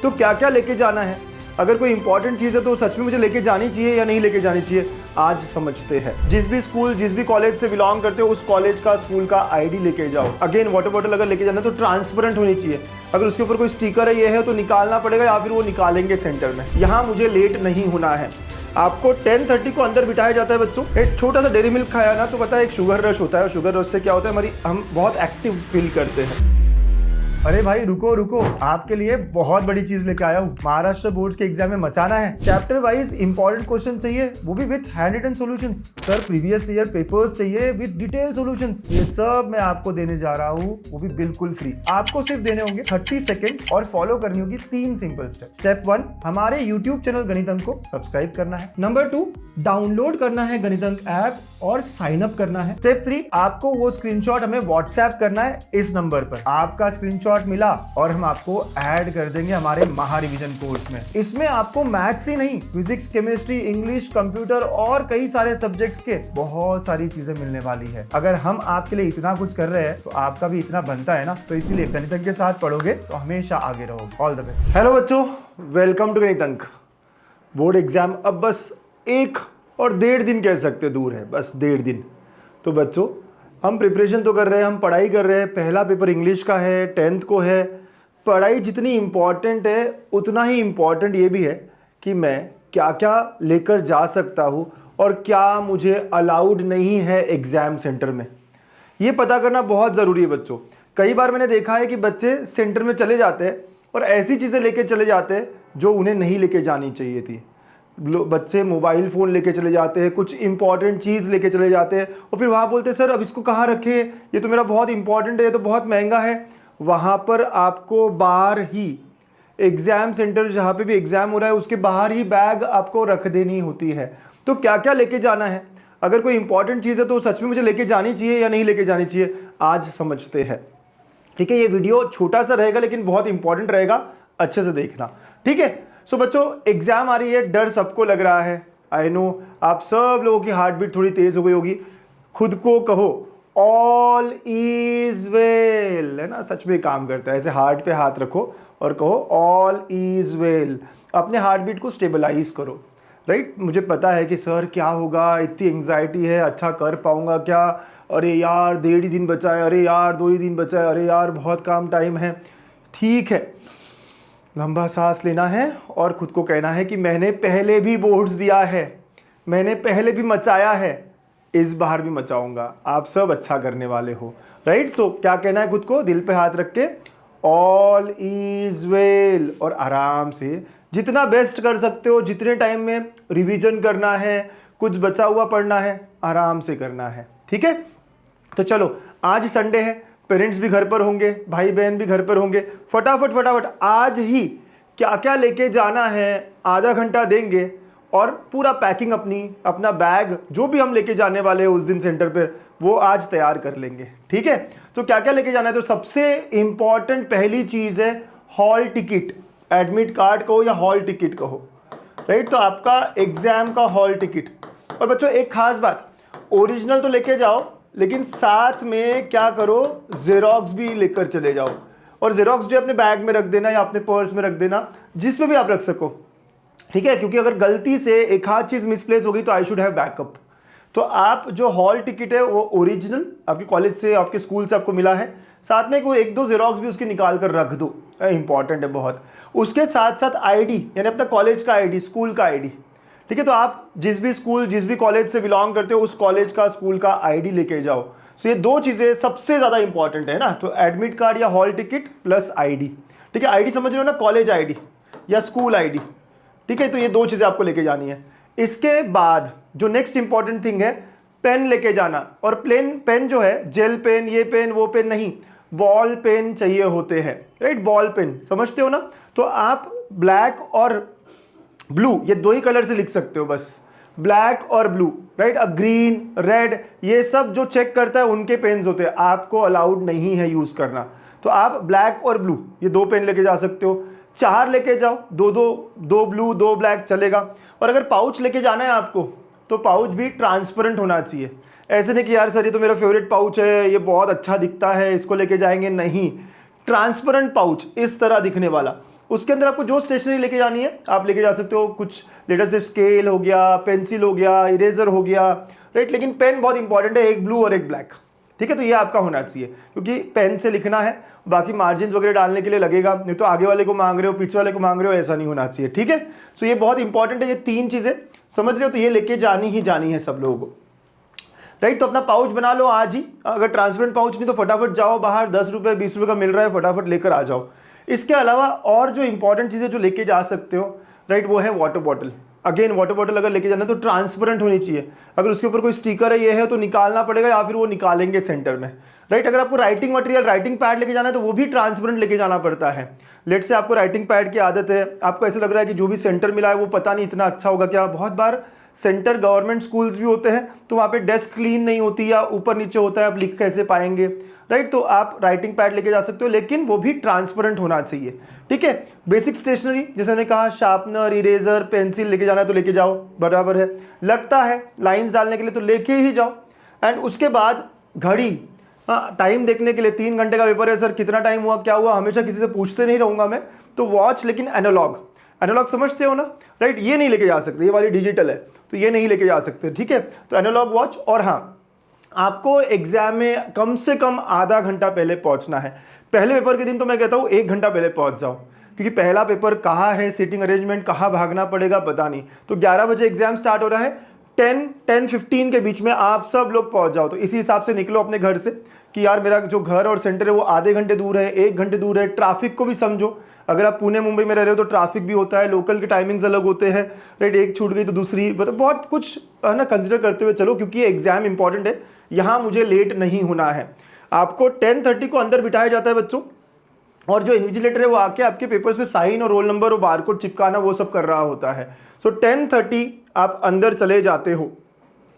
तो क्या क्या लेके जाना है, अगर कोई इंपॉर्टेंट चीज़ है तो सच में मुझे लेके जानी चाहिए या नहीं लेके जानी चाहिए, आज समझते हैं। जिस भी स्कूल जिस भी कॉलेज से बिलोंग करते हो उस कॉलेज का स्कूल का आईडी लेके जाओ। अगेन वाटर बॉटल अगर लेके जाना है तो ट्रांसपेरेंट होनी चाहिए, अगर उसके ऊपर कोई स्टिकर है ये है तो निकालना पड़ेगा या फिर वो निकालेंगे सेंटर में। यहाँ मुझे लेट नहीं होना है। आपको 10:30 को अंदर बिठाया जाता है बच्चों। एक छोटा सा डेयरी मिल्क खाया ना तो पता है एक शुगर रश होता है, शुगर रश से क्या होता है हम बहुत एक्टिव फील करते हैं। अरे भाई रुको रुको, आपके लिए बहुत बड़ी चीज लेके आया हूँ। महाराष्ट्र बोर्ड्स के एग्जाम में मचाना है। चैप्टर वाइज इंपॉर्टेंट क्वेश्चन चाहिए, वो भी with hand written solutions. Sir previous year papers चाहिए विद डिटेल सॉल्यूशंस। ये सब मैं आपको देने जा रहा हूँ, वो भी बिल्कुल फ्री। आपको सिर्फ देने होंगे 30 सेकेंड्स और फॉलो करनी होगी 3 सिंपल स्टेप। स्टेप 1, हमारे यूट्यूब चैनल गणित अंक को सब्सक्राइब करना है। नंबर 2, डाउनलोड करना है गणित अंक ऐप और साइन अप करना है। स्टेप 3, आपको वो स्क्रीनशॉट हमें व्हाट्सएप करना है इस नंबर पर। आपका स्क्रीनशॉट मिला और हम आपको ऐड कर देंगे हमारे महा रिवीजन कोर्स में। इसमें आपको मैथ्स ही नहीं, फिजिक्स, केमिस्ट्री, इंग्लिश, कंप्यूटर और कई सारे सब्जेक्ट्स के बहुत सारी चीजें मिलने वाली है। अगर हम आपके लिए इतना कुछ कर रहे हैं तो आपका भी इतना बनता है ना, तो इसीलिए गणित अंक के साथ पढ़ोगे तो हमेशा आगे रहोगे। All the best. हेलो बच्चों, वेलकम टू गणित अंक। बोर्ड एग्जाम अब बस 1 और 1.5 दिन कह सकते दूर है, बस 1.5 दिन। तो बच्चों हम प्रिपरेशन तो कर रहे हैं, हम पढ़ाई कर रहे हैं। पहला पेपर इंग्लिश का है, 10th को है। पढ़ाई जितनी इम्पॉर्टेंट है उतना ही इम्पॉर्टेंट ये भी है कि मैं क्या क्या लेकर जा सकता हूँ और क्या मुझे अलाउड नहीं है एग्ज़ाम सेंटर में, ये पता करना बहुत ज़रूरी है बच्चों। कई बार मैंने देखा है कि बच्चे सेंटर में चले जाते हैं और ऐसी चीज़ें लेके चले जाते हैं जो उन्हें नहीं लेके जानी चाहिए थी। बच्चे मोबाइल फ़ोन लेके चले जाते हैं, कुछ इंपॉर्टेंट चीज़ लेके चले जाते हैं और फिर वहाँ बोलते हैं सर अब इसको कहाँ रखें, ये तो मेरा बहुत इंपॉर्टेंट है, ये तो बहुत महंगा है। वहाँ पर आपको बाहर ही एग्ज़ाम सेंटर जहाँ पे भी एग्ज़ाम हो रहा है उसके बाहर ही बैग आपको रख देनी होती है। तो क्या क्या लेके जाना है, अगर कोई इंपॉर्टेंट चीज़ है तो सच में मुझे लेके जानी चाहिए या नहीं लेके जानी चाहिए, आज समझते हैं। ठीक है, ये वीडियो छोटा सा रहेगा लेकिन बहुत इंपॉर्टेंट रहेगा, अच्छे से देखना। ठीक है, सो बच्चों एग्जाम आ रही है, डर सबको लग रहा है। आई नो आप सब लोगों की हार्ट बीट थोड़ी तेज हो गई होगी। खुद को कहो ऑल इज वेल, है ना, सच में काम करता है। ऐसे हार्ट पे हाथ रखो और कहो ऑल इज वेल। अपने हार्ट बीट को स्टेबलाइज करो। राइट, मुझे पता है कि सर क्या होगा, इतनी एंग्जाइटी है, अच्छा कर पाऊंगा क्या, अरे यार 1.5 ही दिन बचा है, अरे यार 2 ही दिन बचा है, अरे यार बहुत काम टाइम है। ठीक है, लंबा सांस लेना है और खुद को कहना है कि मैंने पहले भी बोर्ड्स दिया है, मैंने पहले भी मचाया है, इस बार भी मचाऊंगा। आप सब अच्छा करने वाले हो। राइट, सो क्या कहना है खुद को, दिल पे हाथ रख के ऑल इज वेल, और आराम से जितना बेस्ट कर सकते हो, जितने टाइम में रिवीजन करना है, कुछ बचा हुआ पढ़ना है, आराम से करना है। ठीक है, तो चलो आज संडे है, पेरेंट्स भी घर पर होंगे, भाई बहन भी घर पर होंगे। फटाफट फटाफट आज ही क्या क्या लेके जाना है, आधा घंटा देंगे और पूरा पैकिंग अपना बैग जो भी हम लेके जाने वाले हैं उस दिन सेंटर पे, वो आज तैयार कर लेंगे। ठीक है, तो क्या क्या लेके जाना है, तो सबसे इंपॉर्टेंट पहली चीज़ है हॉल टिकट। एडमिट कार्ड कहो या हॉल टिकट कहो। राइट, तो आपका एग्जाम का हॉल टिकट। और बच्चों एक खास बात, ओरिजिनल तो लेके जाओ लेकिन साथ में क्या करो, जेरोक्स भी लेकर चले जाओ। और जेरोक्स जो अपने बैग में रख देना या अपने पर्स में रख देना, जिसमें भी आप रख सको। ठीक है, क्योंकि अगर गलती से एक आध चीज़ मिसप्लेस होगी तो आई शुड हैव बैकअप। तो आप जो हॉल टिकट है वो ओरिजिनल आपके कॉलेज से, आपके स्कूल से आपको मिला है, साथ में कोई 1-2 जेरोक्स भी उसकी निकाल कर रख दो, इंपॉर्टेंट है बहुत। उसके साथ साथ आईडी, यानी अपना कॉलेज का आईडी, स्कूल का आईडी। ठीक है, तो आप जिस भी स्कूल जिस भी कॉलेज से बिलोंग करते हो उस कॉलेज का स्कूल का आईडी लेके जाओ। सो ये 2 चीज़ें सबसे ज़्यादा इंपॉर्टेंट है ना, तो एडमिट कार्ड या हॉल टिकट प्लस आईडी। ठीक है, आईडी समझ रहे हो ना, कॉलेज आईडी या स्कूल आईडी। ठीक है, तो ये 2 चीज़ें आपको लेके जानी है। इसके बाद जो नेक्स्ट इंपॉर्टेंट थिंग है, पेन लेके जाना। और पेन जो है, जेल पेन, ये पेन वो पेन नहीं, बॉल पेन चाहिए होते हैं। राइट, बॉल पेन समझते हो ना, तो आप ब्लैक और ब्लू ये 2 ही कलर से लिख सकते हो बस, ब्लैक और ब्लू। राइट, ग्रीन, रेड, ये सब जो चेक करता है उनके पेन्स होते हैं, आपको अलाउड नहीं है यूज करना। तो आप ब्लैक और ब्लू ये 2 पेन लेके जा सकते हो। 4 लेके जाओ, 2 ब्लू 2 ब्लैक चलेगा। और अगर पाउच लेके जाना है आपको तो पाउच भी ट्रांसपेरेंट होना चाहिए। ऐसे नहीं कि यार सर ये तो मेरा फेवरेट पाउच है, ये बहुत अच्छा दिखता है, इसको लेके जाएंगे, नहीं। ट्रांसपेरेंट पाउच, इस तरह दिखने वाला। उसके अंदर आपको जो स्टेशनरी लेके जानी है आप लेके जा सकते हो। कुछ लेटर से स्केल हो गया, पेंसिल हो गया, इरेजर हो गया, राइट। लेकिन पेन बहुत इंपॉर्टेंट है, एक ब्लू और एक ब्लैक, ठीक है। तो ये आपका होना चाहिए क्योंकि पेन से लिखना है, बाकी मार्जिन वगैरह डालने के लिए लगेगा, नहीं तो आगे वाले को मांग रहे हो, पीछे वाले को मांग रहे हो, ऐसा नहीं होना चाहिए, ठीक है। सो ये बहुत इंपॉर्टेंट है, ये 3 चीजें समझ रहे हो, तो ये लेके जानी ही जानी है सब लोगों को, राइट। तो अपना पाउच बना लो आज ही, अगर ट्रांसपेरेंट पाउच नहीं तो फटाफट जाओ बाहर, 10 रुपये 20 रुपये का मिल रहा है, फटाफट लेकर आ जाओ। इसके अलावा और जो इंपॉर्टेंट चीज़ें जो लेके जा सकते हो, राइट, वो है water bottle. Again water bottle अगर लेके जाना है तो ट्रांसपेरेंट होनी चाहिए, अगर उसके ऊपर कोई स्टिकर है ये है तो निकालना पड़ेगा या फिर वो निकालेंगे सेंटर में, राइट। अगर आपको राइटिंग मटेरियल, राइटिंग पैड लेके जाना है तो वो भी ट्रांसपेरेंट लेके जाना पड़ता है। लेट से आपको राइटिंग पैड की आदत है, आपको ऐसा लग रहा है कि जो भी सेंटर मिला है वो पता नहीं इतना अच्छा होगा क्या। बहुत बार सेंटर गवर्नमेंट स्कूल्स भी होते हैं तो वहाँ पे डेस्क क्लीन नहीं होती या ऊपर नीचे होता है, आप लिख कैसे पाएंगे, राइट। तो आप राइटिंग पैड लेके जा सकते हो, लेकिन वो भी ट्रांसपेरेंट होना चाहिए, ठीक है। बेसिक स्टेशनरी जैसे मैंने कहा, शार्पनर, इरेजर, पेंसिल लेके जाना है तो लेके जाओ, बराबर है। लगता है लाइंस डालने के लिए तो लेके ही जाओ। एंड उसके बाद घड़ी, हाँ, टाइम देखने के लिए 3 घंटे का पेपर है सर, कितना टाइम हुआ, क्या हुआ, हमेशा किसी से पूछते नहीं रहूंगा मैं, तो वॉच, लेकिन एनालॉग, एनालॉग समझते हो ना, राइट। ये नहीं लेके जा सकते, ये वाली डिजिटल है तो ये नहीं लेके जा सकते, ठीक है। तो एनालॉग वॉच। और हाँ, आपको एग्जाम में कम से कम आधा घंटा पहले पहुंचना है। पहले पेपर के दिन तो मैं कहता हूँ 1 घंटा पहले पहुंच जाओ, क्योंकि पहला पेपर कहाँ है, सीटिंग अरेंजमेंट कहाँ भागना पड़ेगा पता नहीं। तो 11 बजे एग्जाम स्टार्ट हो रहा है, 10-10:15 के बीच में आप सब लोग पहुंच जाओ। तो इसी हिसाब से निकलो अपने घर से कि यार मेरा जो घर और सेंटर है वो आधे घंटे दूर है, 1 घंटे दूर है। ट्रैफिक को भी समझो, अगर आप पुणे मुंबई में रह रहे हो तो ट्रैफिक भी होता है, लोकल के टाइमिंग्स अलग होते हैं, राइट। एक छूट गई तो दूसरी, मतलब बहुत कुछ है ना कंसिडर करते हुए चलो, क्योंकि ये एग्जाम इंपॉर्टेंट है, यहाँ मुझे लेट नहीं होना है। आपको 10:30 को अंदर बिठाया जाता है बच्चों, और जो इन्विजिलेटर है वो आके आपके पेपर्स पे साइन और रोल नंबर और बारकोड चिपकाना वो सब कर रहा होता है। सो 10:30 आप अंदर चले जाते हो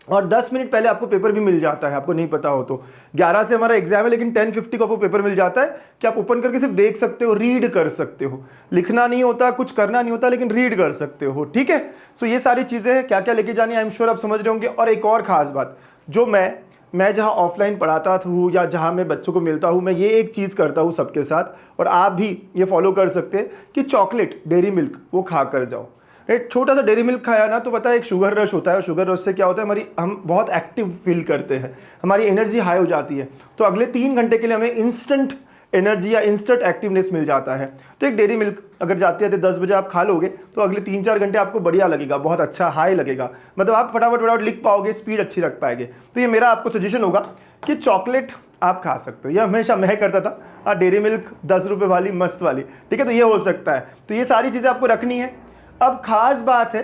और 10 मिनट पहले आपको पेपर भी मिल जाता है, आपको नहीं पता हो तो। 11 से हमारा एग्जाम है, लेकिन 10:50 को आपको पेपर मिल जाता है कि आप ओपन करके सिर्फ देख सकते हो, रीड कर सकते हो, लिखना नहीं होता, कुछ करना नहीं होता, लेकिन रीड कर सकते हो, ठीक है। सो ये सारी चीज़ें हैं, क्या क्या लेके जानी है आई एम श्योर आप समझ रहे होंगे। और एक और खास बात, जो मैं जहाँ ऑफलाइन पढ़ाता हूँ या जहाँ मैं बच्चों को मिलता हूँ, मैं ये एक चीज़ करता हूँ सबके साथ, और आप भी ये फॉलो कर सकते हैं कि चॉकलेट, डेयरी मिल्क वो खा कर जाओ। एक छोटा सा डेयरी मिल्क खाया ना तो पता है एक शुगर रश होता है, और शुगर रश से क्या होता है, हम बहुत एक्टिव फील करते हैं, हमारी एनर्जी हाई हो जाती है। तो अगले 3 घंटे के लिए हमें इंस्टेंट एनर्जी या इंस्टेंट एक्टिवनेस मिल जाता है। तो एक डेयरी मिल्क अगर जाते आते 10 बजे आप खा लोगे तो अगले 3-4 घंटे आपको बढ़िया लगेगा, बहुत अच्छा हाई लगेगा, मतलब आप फटाफट लिख पाओगे, स्पीड अच्छी रख पाएंगे। तो ये मेरा आपको सजेशन होगा कि चॉकलेट आप खा सकते हो। ये हमेशा मैं करता था, डेयरी मिल्क 10 रुपये वाली मस्त वाली, ठीक है। तो ये हो सकता है, तो ये सारी चीज़ें आपको रखनी है। अब खास बात है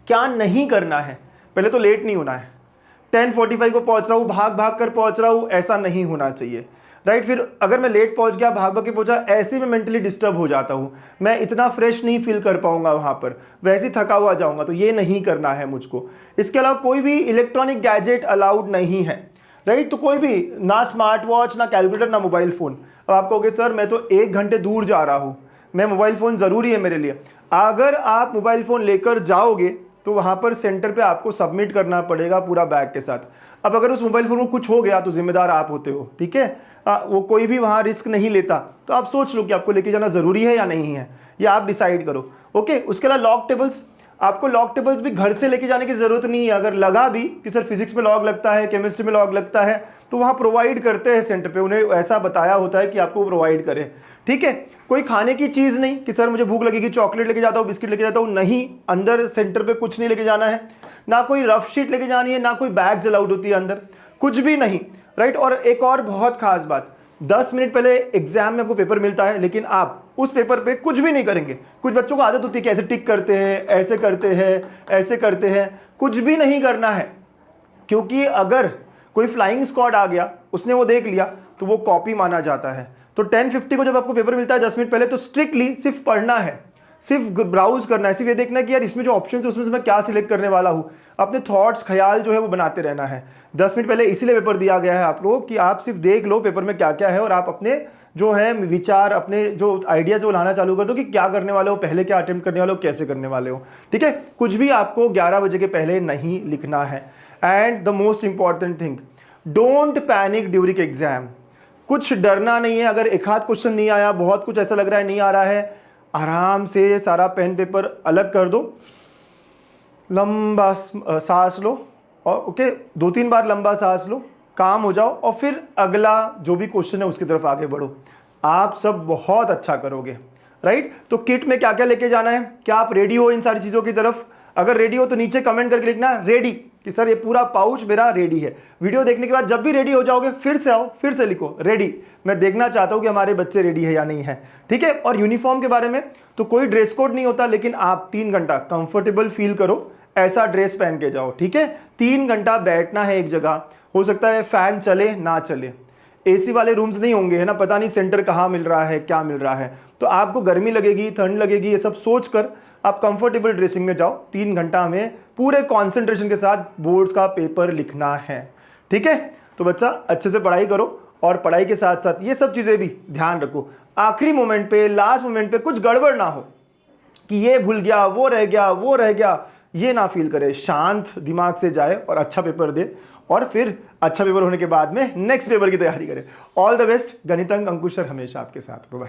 क्या नहीं करना है। पहले तो लेट नहीं होना है, 10:45 को पहुंच रहा हूँ, भाग कर पहुंच रहा हूँ, ऐसा नहीं होना चाहिए, राइट। फिर अगर मैं लेट पहुंच गया, भाग के पहुंचा, ऐसे में मेंटली डिस्टर्ब हो जाता हूँ, मैं इतना फ्रेश नहीं फील कर पाऊंगा वहां पर, वैसे ही थका हुआ जाऊंगा। तो ये नहीं करना है मुझको। इसके अलावा कोई भी इलेक्ट्रॉनिक गैजेट अलाउड नहीं है, राइट। तो कोई भी, ना स्मार्ट वॉच, ना कैलकुलेटर, ना मोबाइल फोन। अब आप कहोगे सर मैं तो 1 घंटे दूर जा रहा हूँ, मैं मोबाइल फ़ोन ज़रूरी है मेरे लिए। अगर आप मोबाइल फ़ोन लेकर जाओगे तो वहाँ पर सेंटर पे आपको सबमिट करना पड़ेगा पूरा बैग के साथ। अब अगर उस मोबाइल फ़ोन को कुछ हो गया तो जिम्मेदार आप होते हो, ठीक है। वो कोई भी वहाँ रिस्क नहीं लेता। तो आप सोच लो कि आपको लेके जाना ज़रूरी है या नहीं है, ये आप डिसाइड करो, ओके। उसके अलावा लॉक टेबल्स, आपको लॉक टेबल्स भी घर से लेके जाने की ज़रूरत नहीं है। अगर लगा भी कि सर फिजिक्स में लॉग लगता है, केमिस्ट्री में लॉग लगता है, तो वहाँ प्रोवाइड करते हैं सेंटर पे, उन्हें ऐसा बताया होता है कि आपको प्रोवाइड करें, ठीक है। कोई खाने की चीज़ नहीं कि सर मुझे भूख लगेगी, चॉकलेट लेके जाता हूँ, बिस्किट लेके जाता हूँ, नहीं। अंदर सेंटर पे कुछ नहीं लेके जाना है, ना कोई रफ शीट लेके जानी है, ना कोई बैग्स अलाउड होती है अंदर, कुछ भी नहीं, राइट। और एक और बहुत खास बात, 10 मिनट पहले एग्जाम में आपको पेपर मिलता है, लेकिन आप उस पेपर पे कुछ भी नहीं करेंगे। कुछ बच्चों को आदत होती है कि ऐसे टिक करते हैं, ऐसे करते हैं, ऐसे करते हैं, कुछ भी नहीं करना है। क्योंकि अगर कोई फ्लाइंग स्क्वाड आ गया, उसने वो देख लिया, तो वो कॉपी माना जाता है। तो 10:50 को जब आपको पेपर मिलता है 10 मिनट पहले, तो स्ट्रिक्टली सिर्फ पढ़ना है, सिर्फ ब्राउज करना है, सिर्फ ये देखना है कि यार इसमें जो ऑप्शन है उसमें से मैं क्या सिलेक्ट करने वाला हूँ। अपने थॉट्स, ख्याल जो है वो बनाते रहना है। 10 मिनट पहले इसीलिए पेपर दिया गया है आप लोगों कि आप सिर्फ देख लो पेपर में क्या क्या है, और आप अपने जो है विचार, अपने जो आइडियाज वो लाना चालू कर दो कि क्या करने वाले हो, पहले क्या अटेम्प्ट करने वाले हो, कैसे करने वाले हो, ठीक है। कुछ भी आपको 11 बजे के पहले नहीं लिखना है। And the most important thing, don't panic during exam. कुछ डरना नहीं है। अगर एक आध क्वेश्चन नहीं आया, बहुत कुछ ऐसा लग रहा है नहीं आ रहा है, आराम से सारा पेन पेपर अलग कर दो, लंबा सांस लो और ओके 2-3 बार लंबा सांस लो, काम हो जाओ और फिर अगला जो भी क्वेश्चन है उसकी तरफ आगे बढ़ो। आप सब बहुत अच्छा करोगे, राइट। तो किट में क्या क्या लेके जाना है, क्या आप रेडी हो इन सारी चीज़ों की तरफ? अगर रेडी हो तो नीचे कमेंट करके लिखना रेडी, कि सर ये पूरा पाउच मेरा रेडी है। वीडियो देखने के बाद जब भी रेडी हो जाओगे फिर से आओ, फिर से लिखो रेडी। मैं देखना चाहता हूं कि हमारे बच्चे रेडी है या नहीं है, ठीक है। और यूनिफॉर्म के बारे में तो कोई ड्रेस कोड नहीं होता, लेकिन आप 3 घंटा कंफर्टेबल फील करो, ऐसा ड्रेस पहन के जाओ, ठीक है। 3 घंटा बैठना है एक जगह, हो सकता है फैन चले ना चले, एसी वाले रूम्स नहीं होंगे, है ना, पता नहीं सेंटर कहाँ मिल रहा है, क्या मिल रहा है, तो आपको गर्मी लगेगी, ठंड लगेगी, ये सब सोच कर आप कंफर्टेबल ड्रेसिंग में जाओ। 3 घंटा में पूरे कंसंट्रेशन के साथ बोर्ड्स का पेपर लिखना है, ठीक है। तो बच्चा अच्छे से पढ़ाई करो और पढ़ाई के साथ साथ ये सब चीज़ें भी ध्यान रखो। आखिरी मोमेंट पे, लास्ट मोमेंट पे कुछ गड़बड़ ना हो कि ये भूल गया, वो रह गया, वो रह गया, ये ना फील करे। शांत दिमाग से जाए और अच्छा पेपर दे, और फिर अच्छा पेपर होने के बाद में नेक्स्ट पेपर की तैयारी करें। All the best. Ganitank Ankush sir हमेशा आपके साथ। बाय।